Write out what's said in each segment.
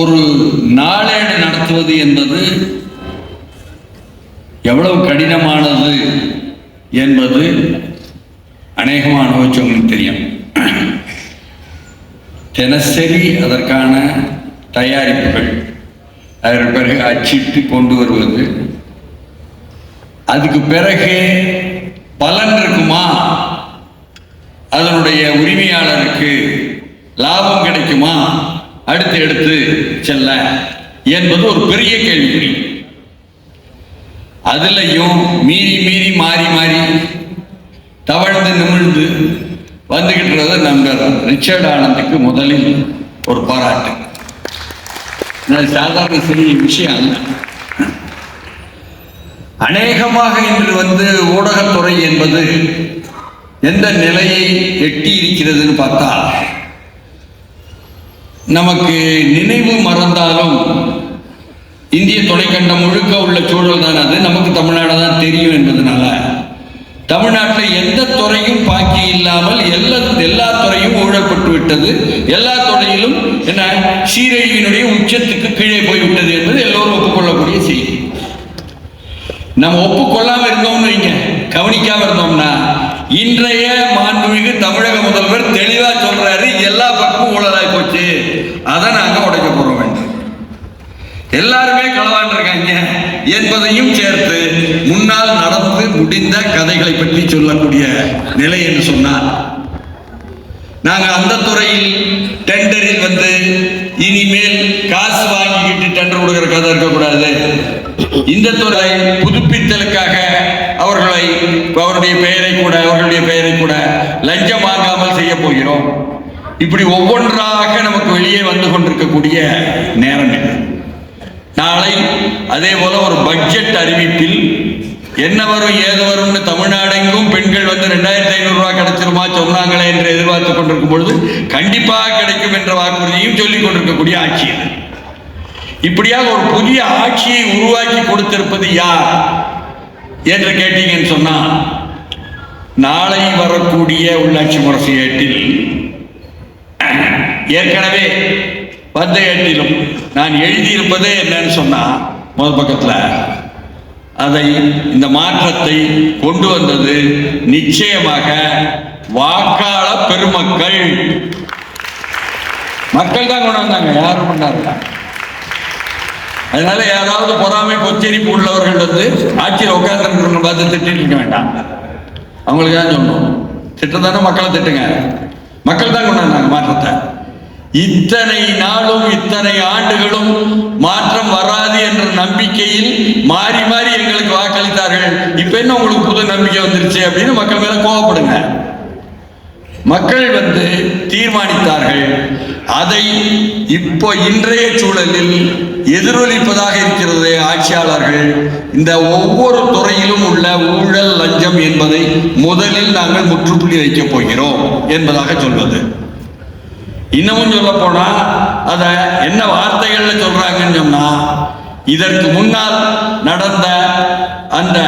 ஒரு நாளேடு நடத்துவது என்பது எவ்வளவு கடினமானது என்பது அநேகமாக அனுபவிச்சவங்களுக்கு தெரியும். தினசரி அதற்கான தயாரிப்புகள், அதற்கு பிறகு அச்சிட்டு கொண்டு வருவது, அதுக்கு பிறகு பலன் இருக்குமா, அதனுடைய உரிமையாளருக்கு லாபம் கிடைக்குமா அடுத்து எடுத்து செல்ல என்பது ஒரு பெரிய கேள்விக்குறி. அதுலயும் மீறி மாறி தவழ்ந்து நிமிழ்ந்து வந்துகிட்டு நண்பர் ரிச்சர்ட் ஆனந்துக்கு முதலில் ஒரு பாராட்டு. சாதாரண சிறிய விஷயம் அல்ல. அநேகமாக இன்று ஊடகத்துறை என்பது எந்த நிலையை எட்டி இருக்கிறதுன்னு பார்த்தா, நமக்கு நினைவு மறந்தாலும் இந்திய துணைக்கண்டம் முழுக்க உள்ள சூழல் தான் அது. நமக்கு தமிழ்நாடு தான் தெரியும் என்பதனால தமிழ்நாட்டில் எந்த துறையும் பாக்கி இல்லாமல் எல்லா துறையும் ஊழல்பட்டு விட்டது. எல்லா துறையிலும் என்ன சீரழிவினுடைய உச்சத்துக்கு கீழே போய்விட்டது என்பது எல்லோரும் ஒப்புக்கொள்ளக்கூடிய செய்தி. நம்ம ஒப்புக்கொள்ளாம இருந்தோம்னு வைங்க, கவனிக்காம இருந்தோம்னா, இன்றைய மாண்புமிகு தமிழக முதல்வர் தெளிவா சொல்றாரு, எல்லா பக்கமும் ஊழலாய் போச்சு, அதை நாங்க உடைக்க போறோம் வேண்டும், எல்லாருமே களவாண்டு இருக்காங்க என்பதையும் சேர்த்து முன்னால் நடந்து முடிந்த கதைகளை பற்றி சொல்லக்கூடிய நிலை என்று சொன்னார். நாங்க அந்த துறையில் டெண்டரில் இனிமேல் காசு வாங்கிக்கிட்டு டெண்டர் கொடுக்கிற கதை இருக்கக்கூடாது. இந்த துறை புதுப்பித்தலுக்காக அவர்களுடைய பெயரை கூட லஞ்சம் வாங்காமல் செய்ய போகிறோம். இப்படி ஒவ்வொன்றாக நமக்கு வெளியே வந்து கொண்டிருக்கக்கூடிய நேரம் இது. நாளை அதே போல ஒரு பட்ஜெட் அறிவிப்பில் என்ன வரும் ஏது வரும்னு தமிழ்நாடெங்கும் பெண்கள் 2500 ரூபாய் கிடைச்சிருமா சொன்னாங்களே என்று எதிர்பார்த்து கொண்டிருக்கும் பொழுது கண்டிப்பாக கிடைக்கும் என்ற வாக்குறுதியும் சொல்லிக் கொண்டிருக்கக்கூடிய ஆட்சி இது. இப்படியாக ஒரு புதிய ஆட்சியை உருவாக்கி கொடுத்திருப்பது யார் என்று கேட்டீங்கன்னு சொன்னா, நாளை வரக்கூடிய உள்ளாட்சி முரசையேட்டில் ஏற்கனவே வந்த ஏட்டிலும் நான் எழுதியிருப்பதே என்னன்னு சொன்னா, முதல் பக்கத்தில் அதை இந்த மாற்றத்தை கொண்டு வந்தது நிச்சயமாக வாக்காள பெருமக்கள். மக்கள் தான் கொண்டு வந்தாங்க, யாரும் பண்ணாருங்க. அதனால யாராவது பொறாமை பொச்சரிப்பு உள்ளவர்கள் ஆட்சியில் உட்கார்ந்து பார்த்து திட்டிட்டு இருக்க வேண்டாம். அவங்களுக்கு தான் சொல்லணும், திட்டத்தானே மக்களை திட்டுங்க. மக்கள் தான் கொண்டு வந்தாங்க மாற்றத்தை. இத்தனை நாளும் இத்தனை ஆண்டுகளும் மாற்றம் வராது என்ற நம்பிக்கையில் மாறி எங்களுக்கு வாக்களித்தார்கள். இப்ப என்ன உங்களுக்கு புது நம்பிக்கை வந்துருச்சு அப்படின்னு மக்கள் மேல கோவப்படுங்க. மக்கள் தீர்மானித்தார்கள். அதை இப்போ இன்றைய சூழலில் எதிரொலிப்பதாக இருக்கிறது. ஆட்சியாளர்கள் இந்த ஒவ்வொரு துறையிலும் உள்ள ஊழல் லஞ்சம் என்பதை முதலில் நாங்கள் முற்றுப்புள்ளி வைக்கப் போகிறோம் என்பதாக சொல்வது. இன்னமும் சொல்ல போனா அத என்ன வார்த்தைகள்ல சொல்றாங்கன்னு சொன்னா, இதற்கு முன்னால் நடந்த அந்த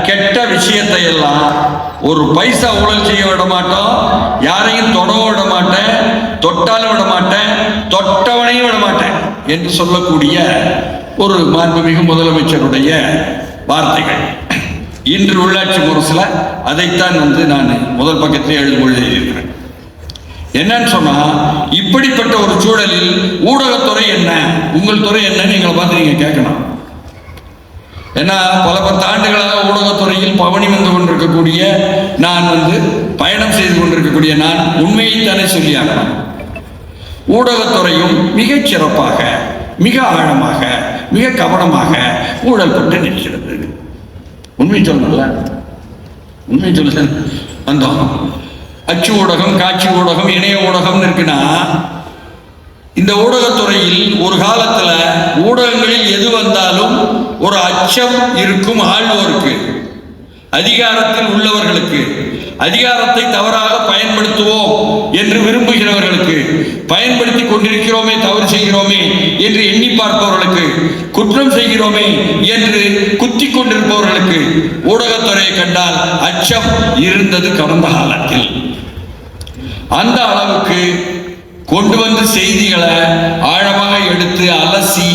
கெட்ட விஷயத்தை எல்லாம் ஒரு பைசா ஊழல் செய்ய விட மாட்டோம், யாரையும் தொடவும் விட மாட்டேன், தொட்டாலும் விட மாட்டேன், தொட்டவனையும் விட மாட்டேன் என்று சொல்லக்கூடிய ஒரு மாண்புமிகு முதலமைச்சருடைய வார்த்தைகள். இன்று உள்ளாட்சி முரசுல அதைத்தான் நான் முதல் பக்கத்திலே எழுதியிருக்கிறேன். என்னன்னு சொன்னா, இப்படிப்பட்ட ஒரு சூழலில் ஊடகத்துறை என்ன, உங்கள் துறை என்னன்னு எங்களை பார்த்து நீங்க கேட்கணும். ஏன்னா பல 10 ஆண்டுகளாக ஊடகத்துறையில் பவனி வந்து கொண்டிருக்கக்கூடிய நான் பயணம் செய்து கொண்டிருக்கக்கூடிய நான் உண்மையைத்தானே சொல்லியாகணும். ஊடகத்துறையும் மிகச் சிறப்பாக, மிக ஆழமாக, மிக கவனமாக ஊழல் பட்டு நிற்கிறது. உண்மை சொல்லல, உண்மை சொல்ல வந்தோம். அச்சு ஊடகம், காட்சி ஊடகம், இணைய ஊடகம் இருக்குன்னா, இந்த ஊடகத்துறையில் ஒரு காலத்துல ஊடகங்களில் எது வந்தாலும் ஒரு அச்சம் இருக்கும். ஆள்வோருக்கு, அதிகாரத்தில் உள்ளவர்களுக்கு, அதிகாரத்தை தவறாக பயன்படுத்துவோம் என்று விரும்புகிறவர்களுக்கு, பயன்படுத்தி கொண்டிருக்கிறோமே தவறு செய்கிறோமே என்று எண்ணி பார்ப்பவர்களுக்கு, குற்றம் செய்கிறோமே என்று குத்தி கொண்டிருப்பவர்களுக்கு ஊடகத்துறையை கண்டால் அச்சம் இருந்தது கடந்த காலத்தில். அந்த அளவுக்கு கொண்டு வந்து செய்திகளை ஆழமாக எடுத்து அலசி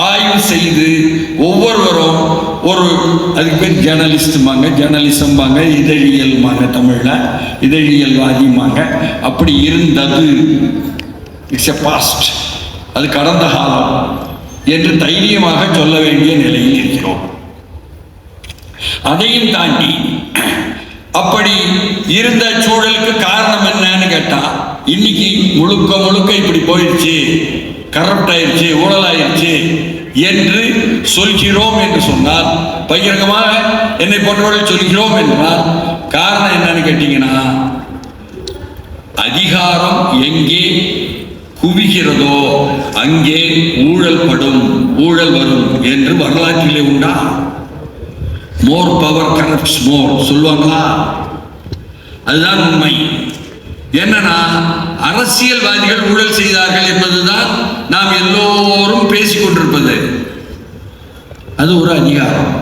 ஆய்வு செய்து ஒவ்வொருவரும் அதுக்கு பேர் ஜேர்னலிஸ்டுமாங்க, ஜேர்னலிசம்பாங்க, இதழியல்மாங்க, தமிழ்ல இதழியல்வாதிமாங்க. அப்படி இருந்தது, இட்ஸ் எ பாஸ்ட், அது கடந்த காலம் என்று தைரியமாக சொல்ல வேண்டிய நிலையில் இருக்கிறோம். அதையும் தாண்டி அப்படி இருந்த சூழலுக்கு காரணம் என்னன்னு கேட்டா, இன்னைக்கு முழுக்க முழுக்க இப்படி போயிடுச்சு, கரப்ட் ஆயிடுச்சு, ஊழலாயிருச்சு என்று சொல்கிறோம் என்று சொன்னால், பகிரங்கமாக என்னை போன்றவர்கள் சொல்கிறோம் என்றால் காரணம் என்னன்னு கேட்டீங்கன்னா, அதிகாரம் எங்கே குவிகிறதோ அங்கே ஊழல் வரும் என்று வரலாற்றிலே உண்டா? மோர் பவர் கரப்ட்ஸ் மோர் சொல்லுவாங்களா? அதுதான் உண்மை. என்னன்னா, அரசியல்வாதிகள் ஊழல் செய்தார்கள் என்பதுதான் நாம் எல்லோரும் பேசிக் கொண்டிருப்பது. அது ஒரு அதிகாரம்,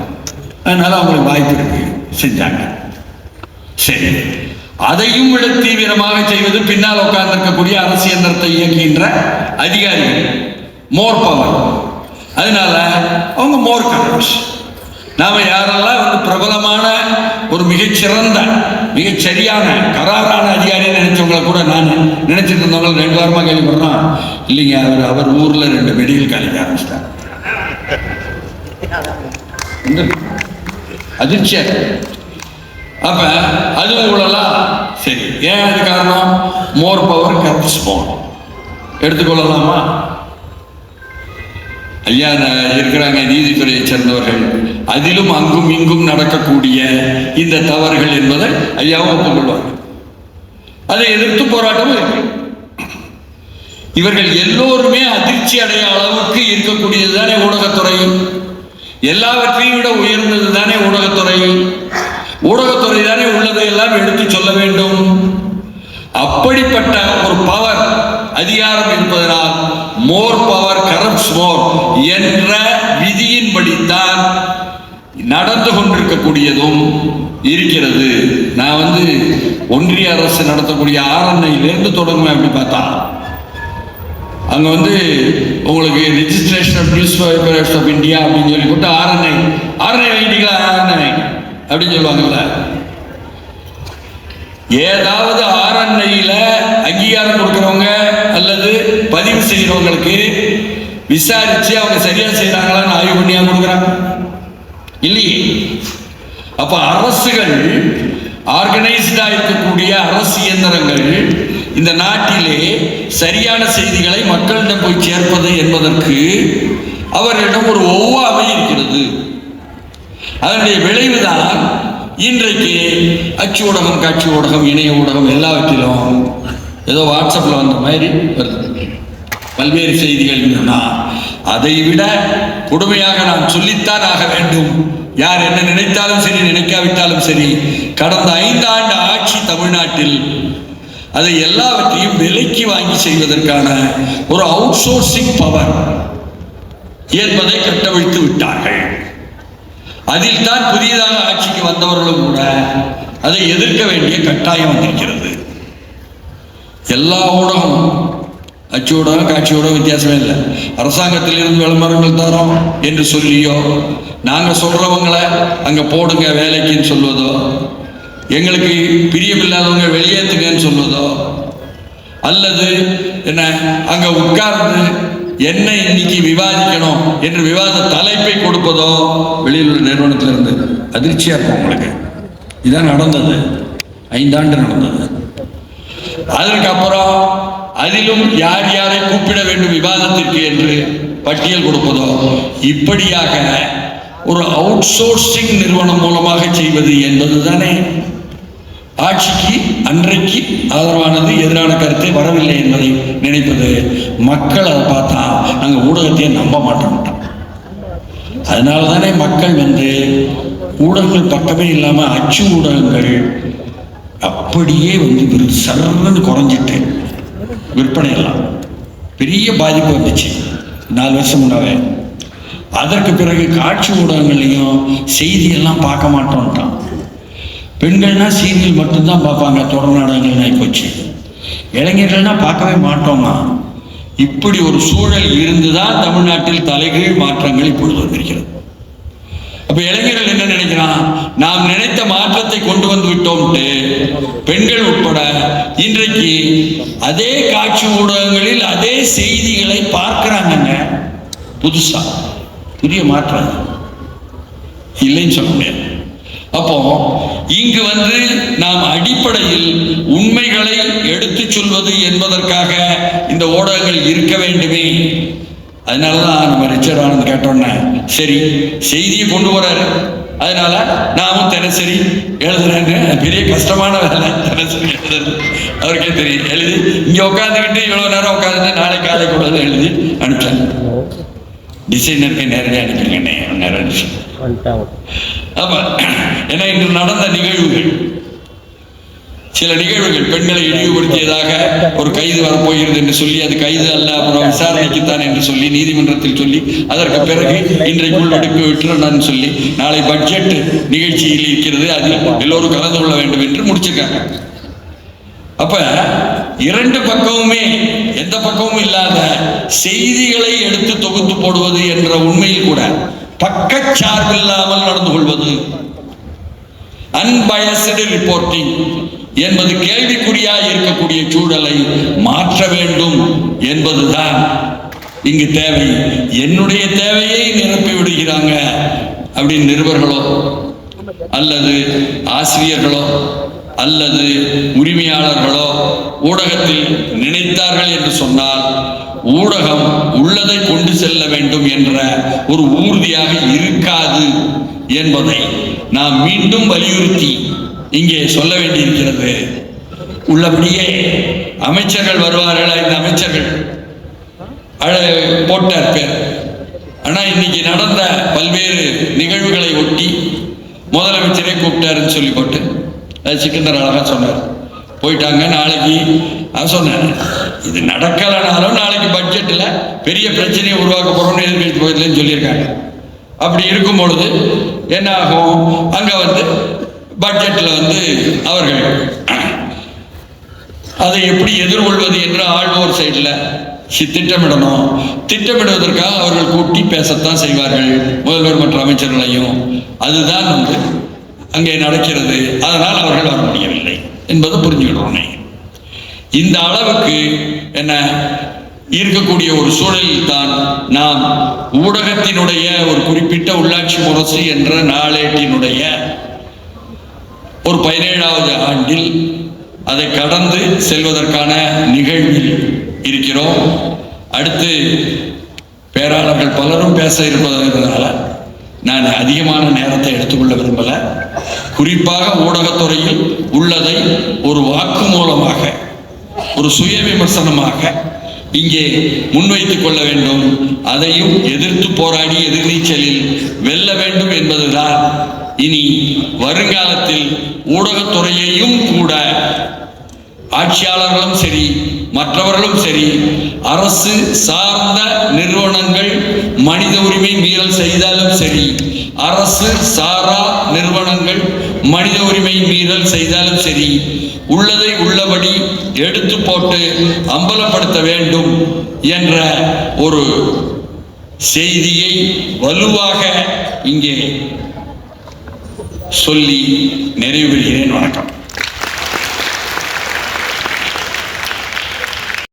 அதனால அவங்களுக்கு வாய்ப்பு இருக்கு, செஞ்சாங்க. சரி, அதையும் விட தீவிரமாக செய்வது பின்னால் உட்கார்ந்திருக்கக்கூடிய அரசியல் இயக்குகின்ற அதிகாரிகள், மோர் பவர். அதனால அவங்க மோர் கரப்ட்ஸ். நாம யாரெல்லாம் பிரபலமான ஒரு மிகச்சிறந்த மிகச்சரியான கராரான அதிகாரி நினைச்சவங்களை கூட நான் நினைச்சிட்டு இருந்தவங்க 2 வாரமா கேள்விப்படுறான். இல்லைங்க, அவர் ஊர்ல 2 மெடிக்கல் காலேஜ் ஆரம்பிச்சிட்டார். அதிர்ச்சியா. அப்ப அது ஊழலாம். சரி, ஏன் அது காரணம்? மோர் பவர் கரப்ட்ஸ் மோர் எடுத்துக்கொள்ளலாமா? ஐயா இருக்கிறாங்க நீதித்துறையை சேர்ந்தவர்கள், அதிலும் அங்கும் இங்கும் நடக்கக்கூடிய இந்த தவறுகள் என்பதை ஐயாவும் ஒப்புக்கொள்வார்கள். அதை எதிர்த்து போராட்டமும் இருக்கு. இவர்கள் எல்லோருமே அதிர்ச்சி அடைய அளவுக்கு இருக்கக்கூடியது தானே ஊடகத்துறை. எல்லாவற்றையும் விட உயர்ந்தது தானே ஊடகத்துறை. ஊடகத்துறை தானே உள்ளதை எல்லாம் எடுத்து சொல்ல வேண்டும். அப்படிப்பட்ட ஒரு பவர், அதிகாரம் இருப்பதனால் மோர் பவர் கரப்ட்ஸ் மோர் என்ற விதியின்படித்தான் நடந்து கொண்டிருக்கக்கூடியதும் இருக்கிறது. நான் ஒன்றிய அரசு நடத்தக்கூடிய ஆர்என்ஐலேருந்து தொடங்குவேன். அப்படி பார்த்தா அங்க உங்களுக்கு registration of news papers of India அப்படின்னு சொல்லி போட்டு ஆர்என்ஐ வைட்டீங்களா, ஆர்என்ஐ அப்படின்னு சொல்லுவாங்கல்ல. ஏதாவது ஆர்என்ஐல அங்கீகாரம் கொடுக்கிறவங்க அல்லது பதிவு செய்யறவங்களுக்கு விசாரிச்சு அவங்க சரியா செய்யறாங்களான்னு ஆய்வு பண்ணியா கொடுக்குறாங்க இல்லையே. அப்ப அரசுகள், ஆர்கனைஸ்டா இருக்கக்கூடிய அரசு இயந்திரங்கள் இந்த நாட்டிலே சரியான செய்திகளை மக்களிடம் போய் சேர்ப்பது என்பதற்கு அவர்களிடம் ஒரு ஒவ்வாமை இருக்கிறது. அதனுடைய விளைவுதான் இன்றைக்கு அச்சு ஊடகம், காட்சி ஊடகம், இணைய ஊடகம் எல்லாவற்றிலும் ஏதோ வாட்ஸ்அப்ல வந்த மாதிரி வருது பல்வேறு செய்திகள். அதை விட கொடுமையாக நாம் சொல்லித்தான் ஆக வேண்டும். யார் என்ன நினைத்தாலும் சரி, நினைக்காவிட்டாலும் சரி, கடந்த 5 ஆண்டு ஆட்சி தமிழ்நாட்டில் அதை எல்லாவற்றையும் விலைக்கு வாங்கி செய்வதற்கான ஒரு அவுட் சோர்சிங் பவர் என்பதை கட்டவிழ்த்து விட்டார்கள். அதில் தான் புதியதாக ஆட்சிக்கு வந்தவர்களும் கூட அதை எதிர்க்க வேண்டிய கட்டாயம் வந்திருக்கிறது. எல்லா ஊடகம், அச்சு ஊடகம், காட்சி ஊடகம் வித்தியாசமே இல்லை. அரசாங்கத்தில் இருந்து விளம்பரங்கள் தரோம் என்று சொல்லியோ, நாங்க சொல்றவங்களை அங்க போடுங்க வேலைக்குன்னு சொல்வதோ, எங்களுக்கு பிரியமில்லாதவங்க வெளியேற்றுங்கன்னு சொல்வதோ, அல்லது என்ன அங்க உட்கார்ந்து என்ன இன்னைக்கு விவாதிக்கணும் என்று விவாத தலைப்பை கொடுப்பதோ வெளியில் உள்ள நிறுவனத்திலிருந்து அதிர்ச்சியா இருக்கும் உங்களுக்கு. இதான் நடந்தது, 5 ஆண்டு நடந்தது. அதற்கு அப்புறம் அதிலும் யார் யாரை கூப்பிட வேண்டும் விவாதத்திற்கு என்று பட்டியல் கொடுப்பதோ, இப்படியாக ஒரு அவுட் சோர்சிங் நிறுவனம் மூலமாக செய்வது என்பது தானே ஆட்சிக்கு அன்றைக்கு ஆதரவானது. எதிரான கருத்தை வரவில்லை என்பதை நினைப்பது. மக்கள் அதை பார்த்தா நாங்கள் ஊடகத்தையே நம்ப மாட்டோம். அதனால தானே மக்கள் ஊடகங்கள் பக்கமே இல்லாம அச்சு ஊடகங்கள் அப்படியே சர்ன்னு குறைஞ்சிட்டு விற்பனை எல்லாம் பெரிய பாதிப்பு வந்துச்சு 4 வருஷம் முன்னாவே. அதற்கு பிறகு காட்சி ஊடகங்கள்லையும் செய்தியெல்லாம் பார்க்க மாட்டோம்ட்டான். பெண்கள்னா சீரியல் மட்டும்தான் பார்ப்பாங்க, தொடர் நாடகங்கள் ஆகி போச்சு. இளைஞர்கள்னா பார்க்கவே மாட்டோமா. இப்படி ஒரு சூழல் இருந்துதான் தமிழ்நாட்டில் தலைகீழ் மாற்றங்கள் இப்பொழுது வந்திருக்கிறது. அப்ப இளைஞர்கள் என்ன நினைக்கிறான், நாம் நினைத்த மாற்றத்தை கொண்டு வந்து விட்டோம்ட்டு பெண்கள் உட்பட இன்றைக்கு அதே காட்சி ஊடகங்களில் அதே செய்திகளை பார்க்கிறாங்க. புதுசா புதிய மாற்றம் இல்லைன்னு சொல்ல முடியாது. அப்போ இங்கு நாம் அடிப்படையில் உண்மைகளை எடுத்து சொல்வது என்பதற்காக இந்த ஊடகங்கள் இருக்க வேண்டுமே. அதனாலதான் நம்ம ரிச்சர்ட் ஆனந்த் கேட்டோன்னே சரி செய்தியை கொண்டு வராரு, அதனால நாமும் தினசரி எழுதுறேன்னு. பெரிய கஷ்டமான வேலை தினசரி எழுதுறது, அவருக்கே தெரியும். எழுதி இங்க உட்காந்துக்கிட்டு இவ்வளவு நேரம் உட்காந்துட்டு நாளை காலை கூட எழுதி அனுப்பிச்சேன். டிசைனருக்கு நேரடியாக அனுப்பிடுங்கண்ணே நேரம். ஆமா, ஏன்னா இன்று நடந்த நிகழ்வுகள், சில நிகழ்வுகள் பெண்களை இழிவுபடுத்தியதாக ஒரு கைது வரப்போகிறது என்று சொல்லி, அது கைது அல்ல, அப்புறம் விசாரணைக்குத்தான் என்று சொல்லி நீதிமன்றத்தில் சொல்லி, அதற்கு பிறகு இன்றைக்குள் விட்டுறன்னு சொல்லி நாளை பட்ஜெட் நிகழ்ச்சியில் இருக்கிறது, அதில் எல்லோரும் கலந்து கொள்ள வேண்டும் என்று முடிச்சிருக்காங்க. அப்ப இரண்டு பக்கமுமே எந்த பக்கமும் இல்லாத செய்திகளை எடுத்து தொகுத்து போடுவது என்ற உண்மையில் கூட பக்கச்சார்பில்லாமல் நடந்து கொள்வது, அன்பயஸ்டு ரிப்போர்ட்டிங் என்பது கேள்விக்குறியாய் இருக்கக்கூடிய சூழலை மாற்ற வேண்டும் என்பதுதான் இங்கு தேவை. என்னுடைய தேவையை நிரப்பி விடுகிறாங்க அப்படின்னு நிருபர்களோ அல்லது ஆசிரியர்களோ அல்லது உரிமையாளர்களோ ஊடகத்தில் நினைத்தார்கள் என்று சொன்னால், ஊடகம் உள்ளதை கொண்டு செல்ல வேண்டும் என்ற ஒரு ஊர்தியாக இருக்காது என்பதை நாம் மீண்டும் வலியுறுத்தி இங்கே சொல்ல வேண்டியிருக்கிறது. உள்ளபடியே அமைச்சர்கள் வருவார்கள், இந்த அமைச்சர்கள் போட்டார் பேர். ஆனா இன்னைக்கு நடந்த பல்வேறு நிகழ்வுகளை ஒட்டி முதலமைச்சரே கூப்பிட்டாருன்னு சொல்லி போட்டு சிக்கந்தர் அழகா சொன்னார். போயிட்டாங்க. நாளைக்கு நான் சொன்னேன், இது நடக்கலனாலும் நாளைக்கு பட்ஜெட்ல பெரிய பிரச்சனையை உருவாக்க போறோம்னு எதிர்கட்சி போயிடலன்னு சொல்லியிருக்காங்க. அப்படி இருக்கும் பொழுது என்ன ஆகும், அங்க பட்ஜெட்ல அவர்கள் அதை எப்படி எதிர்கொள்வது என்று ஆழ்வோர் சைட்ல திட்டமிடணும். திட்டமிடுவதற்காக அவர்கள் கூட்டி பேசத்தான் செய்வார்கள், முதல்வர் மற்ற அமைச்சர்களையும். அதுதான் அங்கே நடக்கிறது. அதனால் அவர்கள் வர முடியவில்லை என்பதை புரிஞ்சுக்கிடுறோம். இந்த அளவுக்கு என்ன இருக்கக்கூடிய ஒரு சூழலில் தான் நாம் ஊடகத்தினுடைய ஒரு குறிப்பிட்ட உள்ளாட்சி முரசு என்ற நாளேட்டினுடைய ஒரு 17வது ஆண்டில் அதை கடந்து செல்வதற்கான நிகழ்வில் இருக்கிறோம். அடுத்து பேராளர்கள் பலரும் பேச இருப்பதனால நான் அதிகமான நேரத்தை எடுத்துக்கொள்ள விரும்பல. குறிப்பாக ஊடகத்துறையில் உள்ளதை ஒரு வாக்கு மூலமாக, ஒரு சுய விமர்சனமாக இங்கே முன்வைத்துக் கொள்ள வேண்டும். அதையும் எதிர்த்து போராடி எதிர்நீச்சலில் வெல்ல வேண்டும் என்பதுதான் இனி வருங்காலத்தில் ஊடகத்துறையையும் கூட ஆட்சியாளர்களும் சரி மற்றவர்களும் சரி, அரசு சார்ந்த நிறுவனங்கள் மனித உரிமை மீறல் செய்தாலும் சரி, அரசு சாரா நிறுவனங்கள் மனித உரிமை மீறல் செய்தாலும் சரி, உள்ளதை உள்ளபடி எடுத்து போட்டு அம்பலப்படுத்த வேண்டும் என்ற ஒரு செய்தியை வலுவாக இங்கே சொல்லி நிறைவு பெறுகிறேன். வணக்கம்.